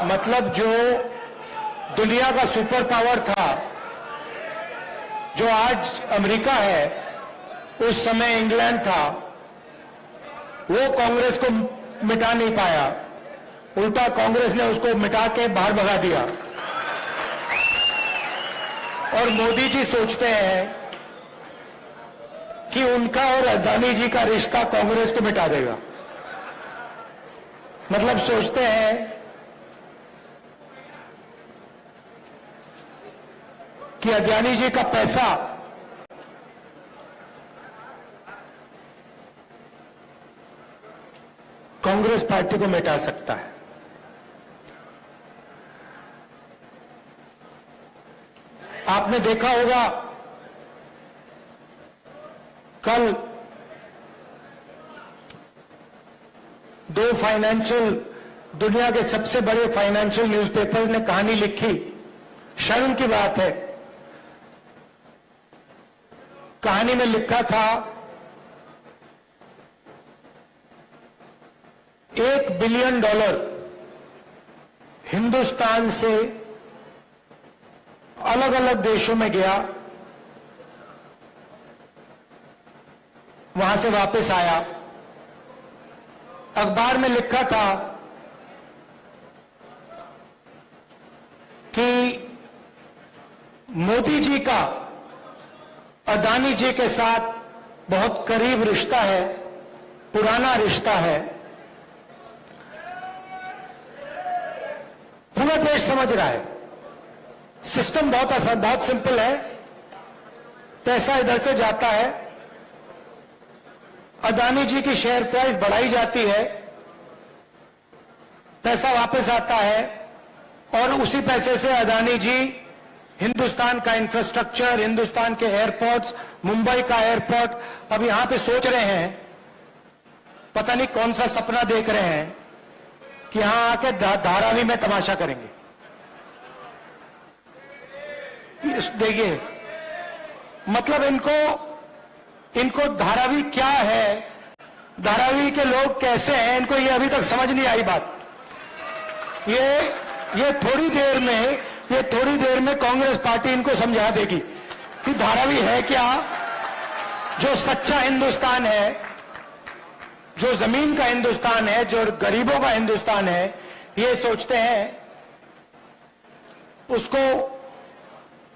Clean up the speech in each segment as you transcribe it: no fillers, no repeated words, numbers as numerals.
मतलब जो दुनिया का सुपर पावर था, जो आज अमेरिका है, उस समय इंग्लैंड था, वो कांग्रेस को मिटा नहीं पाया। उल्टा कांग्रेस ने उसको मिटा के बाहर भगा दिया। और मोदी जी सोचते हैं कि उनका और अदानी जी का रिश्ता कांग्रेस को मिटा देगा। मतलब सोचते हैं कि अदानी जी का पैसा कांग्रेस पार्टी को मिटा सकता है। आपने देखा होगा कल दो दुनिया के सबसे बड़े फाइनेंशियल न्यूज़पेपर्स ने कहानी लिखी। शर्म की बात है, कहानी में लिखा था $1 बिलियन हिंदुस्तान से अलग अलग देशों में गया, वहां से वापस आया। अखबार में लिखा था कि मोदी जी का अदानी जी के साथ बहुत करीब रिश्ता है, पुराना रिश्ता है। पूरा देश समझ रहा है, सिस्टम बहुत आसान, बहुत सिंपल है। पैसा इधर से जाता है, अदानी जी की शेयर प्राइस बढ़ाई जाती है, पैसा वापस आता है और उसी पैसे से अदानी जी हिंदुस्तान का इंफ्रास्ट्रक्चर, हिंदुस्तान के एयरपोर्ट्स, मुंबई का एयरपोर्ट, अब यहां पे सोच रहे हैं, पता नहीं कौन सा सपना देख रहे हैं कि यहां आके धारावी में तमाशा करेंगे। देखिए, मतलब इनको धारावी क्या है, धारावी के लोग कैसे हैं, इनको ये अभी तक समझ नहीं आई बात। ये थोड़ी देर में कांग्रेस पार्टी इनको समझा देगी कि धारावी है क्या। जो सच्चा हिंदुस्तान है, जो जमीन का हिंदुस्तान है, जो गरीबों का हिंदुस्तान है, ये सोचते हैं उसको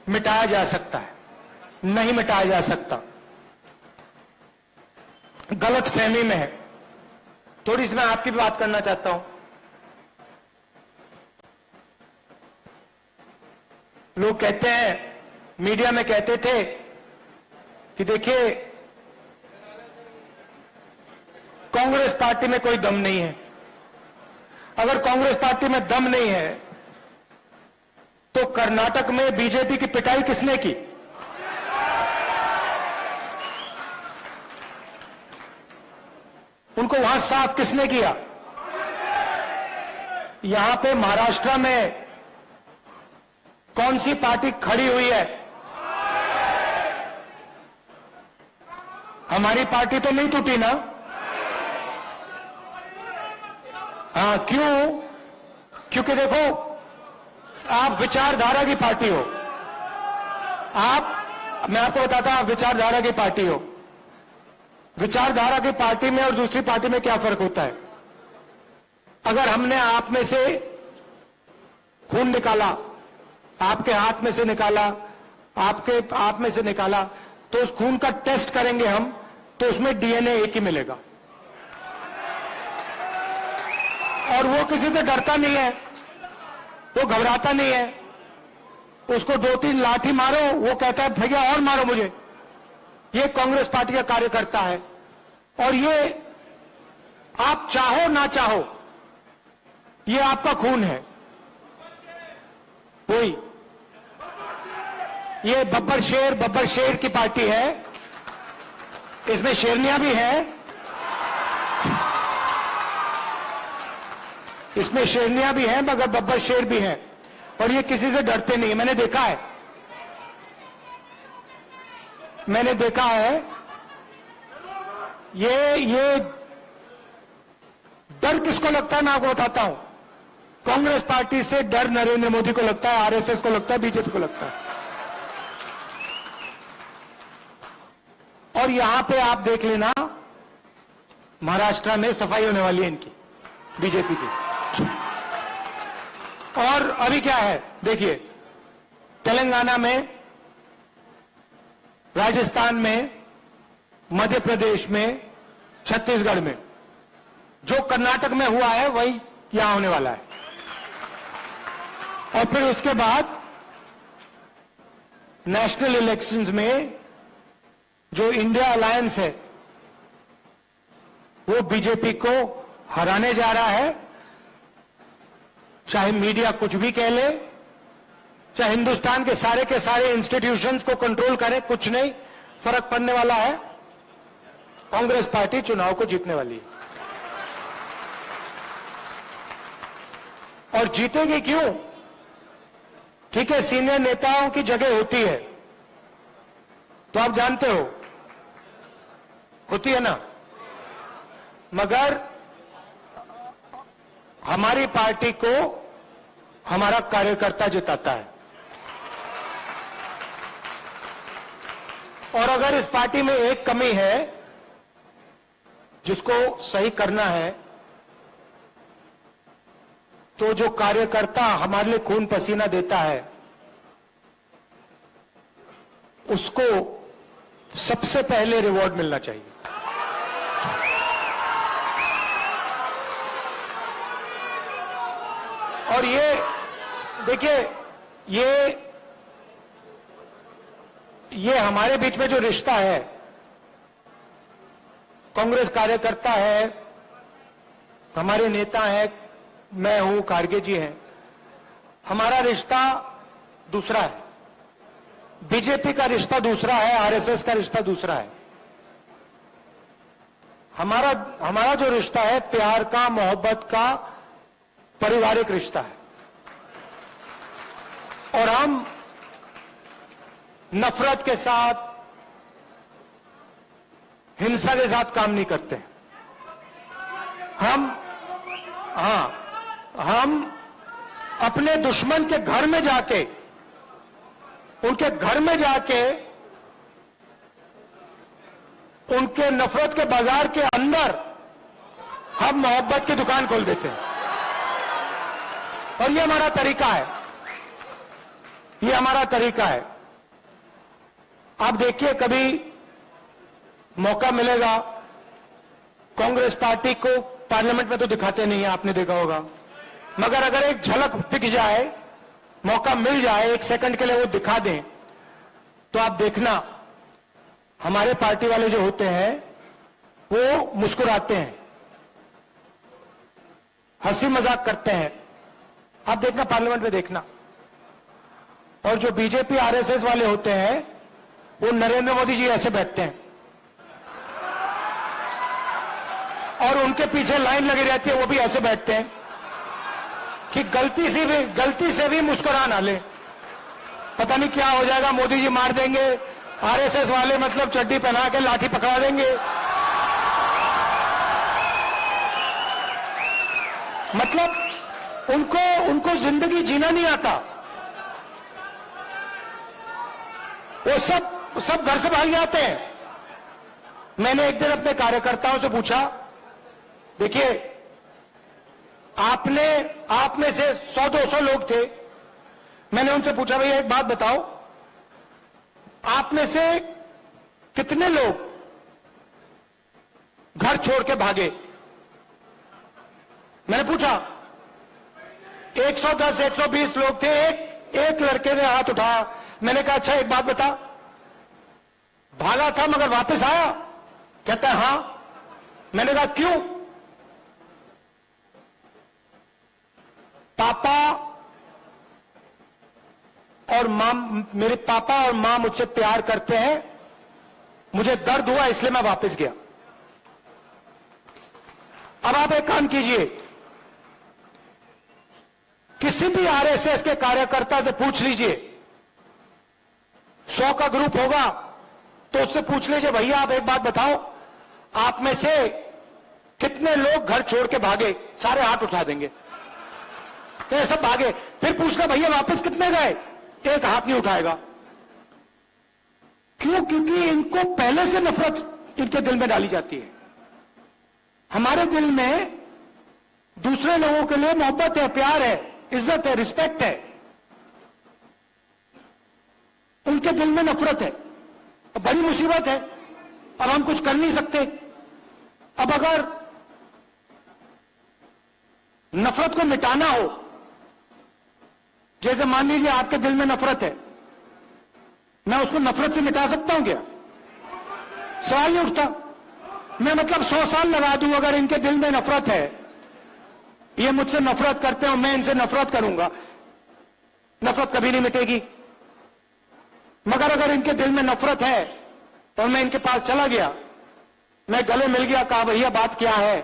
मिटाया जा सकता है। नहीं मिटाया जा सकता, गलत फहमी में है। थोड़ी सी मैं आपकी भी बात करना चाहता हूं। लोग कहते हैं, मीडिया में कहते थे कि देखिए कांग्रेस पार्टी में कोई दम नहीं है। अगर कांग्रेस पार्टी में दम नहीं है तो कर्नाटक में बीजेपी की पिटाई किसने की? उनको वहां साफ किसने किया? यहां पे महाराष्ट्र में कौन सी पार्टी खड़ी हुई है? हमारी पार्टी तो नहीं टूटी ना। हाँ, क्यों? क्योंकि देखो, आप विचारधारा की पार्टी हो। मैं आपको बताता हूं, आप विचारधारा की पार्टी हो। विचारधारा की पार्टी में और दूसरी पार्टी में क्या फर्क होता है? अगर हमने आप में से खून निकाला, आपके हाथ में से निकाला, आपके आप में से निकाला, तो उस खून का टेस्ट करेंगे हम, तो उसमें डीएनए एक ही मिलेगा। और वो किसी से डरता नहीं है, वो घबराता नहीं है। उसको 2-3 लाठी मारो, वो कहता है भैया और मारो मुझे। ये कांग्रेस पार्टी का कार्यकर्ता है। और ये आप चाहो ना चाहो, ये आपका खून है। कोई ये बब्बर शेर की पार्टी है, इसमें शेरनियां भी है, इसमें शेरनियां भी हैं, मगर बब्बर शेर भी हैं। और ये किसी से डरते नहीं। मैंने देखा है, ये डर किसको लगता है मैं आपको बताता हूं। कांग्रेस पार्टी से डर नरेंद्र मोदी को लगता है, आरएसएस को लगता है, बीजेपी को लगता है। और यहां पे आप देख लेना, महाराष्ट्र में सफाई होने वाली है इनकी, बीजेपी की। और अभी क्या है देखिए, तेलंगाना में, राजस्थान में, मध्य प्रदेश में, छत्तीसगढ़ में, जो कर्नाटक में हुआ है वही यहां होने वाला है। और फिर उसके बाद नेशनल इलेक्शंस में जो इंडिया अलायंस है वो बीजेपी को हराने जा रहा है। चाहे मीडिया कुछ भी कह ले, चाहे हिंदुस्तान के सारे इंस्टीट्यूशंस को कंट्रोल करे, कुछ नहीं फर्क पड़ने वाला है। कांग्रेस पार्टी चुनाव को जीतने वाली है। और जीतेगी क्यों? ठीक है, सीनियर नेताओं की जगह होती है तो आप जानते हो, होती है ना, मगर हमारी पार्टी को हमारा कार्यकर्ता जिताता है। और अगर इस पार्टी में एक कमी है जिसको सही करना है, तो जो कार्यकर्ता हमारे लिए खून पसीना देता है उसको सबसे पहले रिवॉर्ड मिलना चाहिए। और ये देखिए, ये हमारे बीच में जो रिश्ता है, कांग्रेस कार्यकर्ता है, हमारे नेता हैं, मैं हूं, खारगे जी हैं, हमारा रिश्ता दूसरा है। बीजेपी का रिश्ता दूसरा है, आरएसएस का रिश्ता दूसरा है। हमारा जो रिश्ता है प्यार का, मोहब्बत का, पारिवारिक रिश्ता है। और हम नफरत के साथ, हिंसा के साथ काम नहीं करते। हम अपने दुश्मन के घर में जाके, उनके घर में जाके, उनके नफरत के बाजार के अंदर हम मोहब्बत की दुकान खोल देते हैं। और ये हमारा तरीका है, ये हमारा तरीका है। आप देखिए, कभी मौका मिलेगा, कांग्रेस पार्टी को पार्लियामेंट में तो दिखाते नहीं है, आपने देखा होगा, मगर अगर एक झलक दिख जाए, मौका मिल जाए, एक सेकंड के लिए वो दिखा दें, तो आप देखना हमारे पार्टी वाले जो होते हैं वो मुस्कुराते हैं, हंसी मजाक करते हैं। आप देखना, पार्लियामेंट में देखना। और जो बीजेपी आरएसएस वाले होते हैं वो नरेंद्र मोदी जी ऐसे बैठते हैं और उनके पीछे लाइन लगी रहती है, वो भी ऐसे बैठते हैं कि गलती से भी मुस्कुरा ना ले, पता नहीं क्या हो जाएगा, मोदी जी मार देंगे, आरएसएस वाले मतलब चड्डी पहना के लाठी पकड़ा देंगे। मतलब उनको जिंदगी जीना नहीं आता। वो सब घर से भाग जाते हैं। मैंने एक दिन अपने कार्यकर्ताओं से पूछा, देखिए आप में से 100-200 लोग थे, मैंने उनसे पूछा, भैया एक बात बताओ, आप में से कितने लोग घर छोड़ के भागे? मैंने पूछा, 110-120 लोग थे, एक लड़के ने हाथ उठाया। मैंने कहा, अच्छा एक बात बता, भागा था मगर वापस आया? कहता है हां। मैंने कहा क्यों? पापा और मां, मेरे पापा और मां मुझसे प्यार करते हैं, मुझे दर्द हुआ इसलिए मैं वापस गया। अब आप एक काम कीजिए, किसी भी आरएसएस के कार्यकर्ता से पूछ लीजिए, 100 का ग्रुप होगा तो उससे पूछ लीजिए, भैया आप एक बात बताओ, आप में से कितने लोग घर छोड़ के भागे, सारे हाथ उठा देंगे, तो ये सब भागे, फिर पूछना भैया वापस कितने गए, एक हाथ नहीं उठाएगा। क्यों? क्योंकि इनको पहले से नफरत इनके दिल में डाली जाती है। हमारे दिल में दूसरे लोगों के लिए मोहब्बत है, प्यार है, इज्जत है, रिस्पेक्ट है, उनके दिल में नफरत है। अब बड़ी मुसीबत है, अब हम कुछ कर नहीं सकते। अब अगर नफरत को मिटाना हो, जैसे मान लीजिए आपके दिल में नफरत है, मैं उसको नफरत से मिटा सकता हूं क्या? सवाल नहीं उठता। मैं मतलब 100 साल लगा दूं, अगर इनके दिल में नफरत है, ये मुझसे नफरत करते हैं, मैं इनसे नफरत करूंगा, नफरत कभी नहीं मिटेगी। मगर अगर इनके दिल में नफरत है और मैं इनके पास चला गया, मैं गले मिल गया, कहा भैया बात क्या है,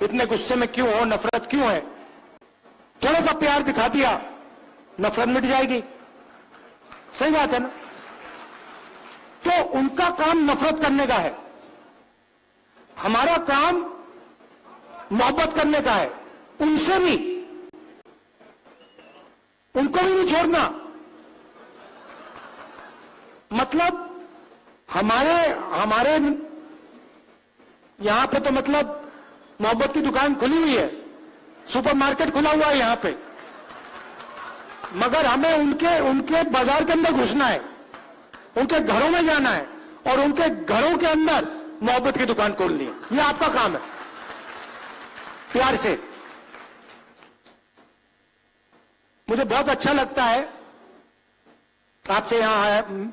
इतने गुस्से में क्यों हो, नफरत क्यों है, थोड़ा सा प्यार दिखा दिया, नफरत मिट जाएगी। सही बात है ना? तो उनका काम नफरत करने का है, हमारा काम मोहब्बत करने का है। उनसे भी, उनको भी नहीं छोड़ना। मतलब हमारे यहां पे तो मतलब मोहब्बत की दुकान खुली हुई है, सुपरमार्केट खुला हुआ है यहां पे, मगर हमें उनके बाजार के अंदर घुसना है, उनके घरों में जाना है और उनके घरों के अंदर मोहब्बत की दुकान खोलनी है। यह आपका काम है, प्यार से। मुझे बहुत अच्छा लगता है आपसे यहां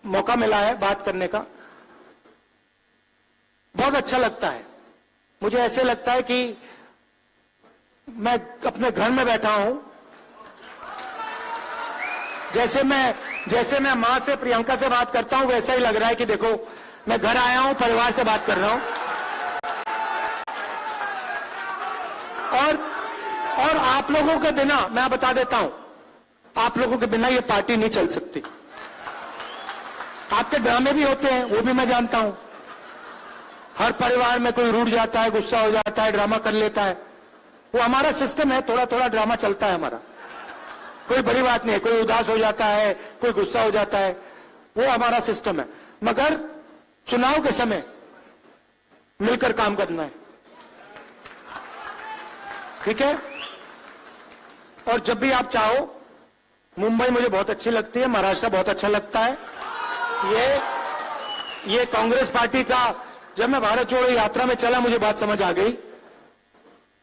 मौका मिला है बात करने का, बहुत अच्छा लगता है। मुझे ऐसे लगता है कि मैं अपने घर में बैठा हूं, जैसे मैं मां से, प्रियंका से बात करता हूं, वैसा ही लग रहा है कि देखो मैं घर आया हूं, परिवार से बात कर रहा हूं। और आप लोगों के बिना, मैं बता देता हूं, आप लोगों के बिना ये पार्टी नहीं चल सकती। आपके ड्रामे भी होते हैं, वो भी मैं जानता हूं। हर परिवार में कोई रूठ जाता है, गुस्सा हो जाता है, ड्रामा कर लेता है, वो हमारा सिस्टम है, थोड़ा थोड़ा ड्रामा चलता है हमारा, कोई बड़ी बात नहीं है। कोई उदास हो जाता है, कोई गुस्सा हो जाता है, वो हमारा सिस्टम है। मगर चुनाव के समय मिलकर काम करना है, ठीक है? और जब भी आप चाहो, मुंबई मुझे बहुत अच्छी लगती है, महाराष्ट्र बहुत अच्छा लगता है। ये कांग्रेस पार्टी का, जब मैं भारत जोड़ो यात्रा में चला, मुझे बात समझ आ गई।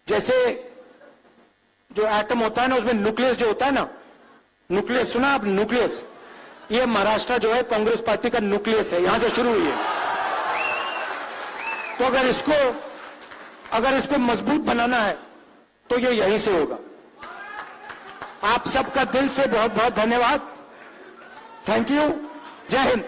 जैसे जो एटम होता है ना, उसमें न्यूक्लियस जो होता है ना, न्यूक्लियस सुना आप? न्यूक्लियस, ये महाराष्ट्र जो है कांग्रेस पार्टी का न्यूक्लियस है, यहां से शुरू हुई है। तो अगर इसको मजबूत बनाना है तो ये यहीं से होगा। आप सबका दिल से बहुत बहुत धन्यवाद। Thank you. जय हिंद।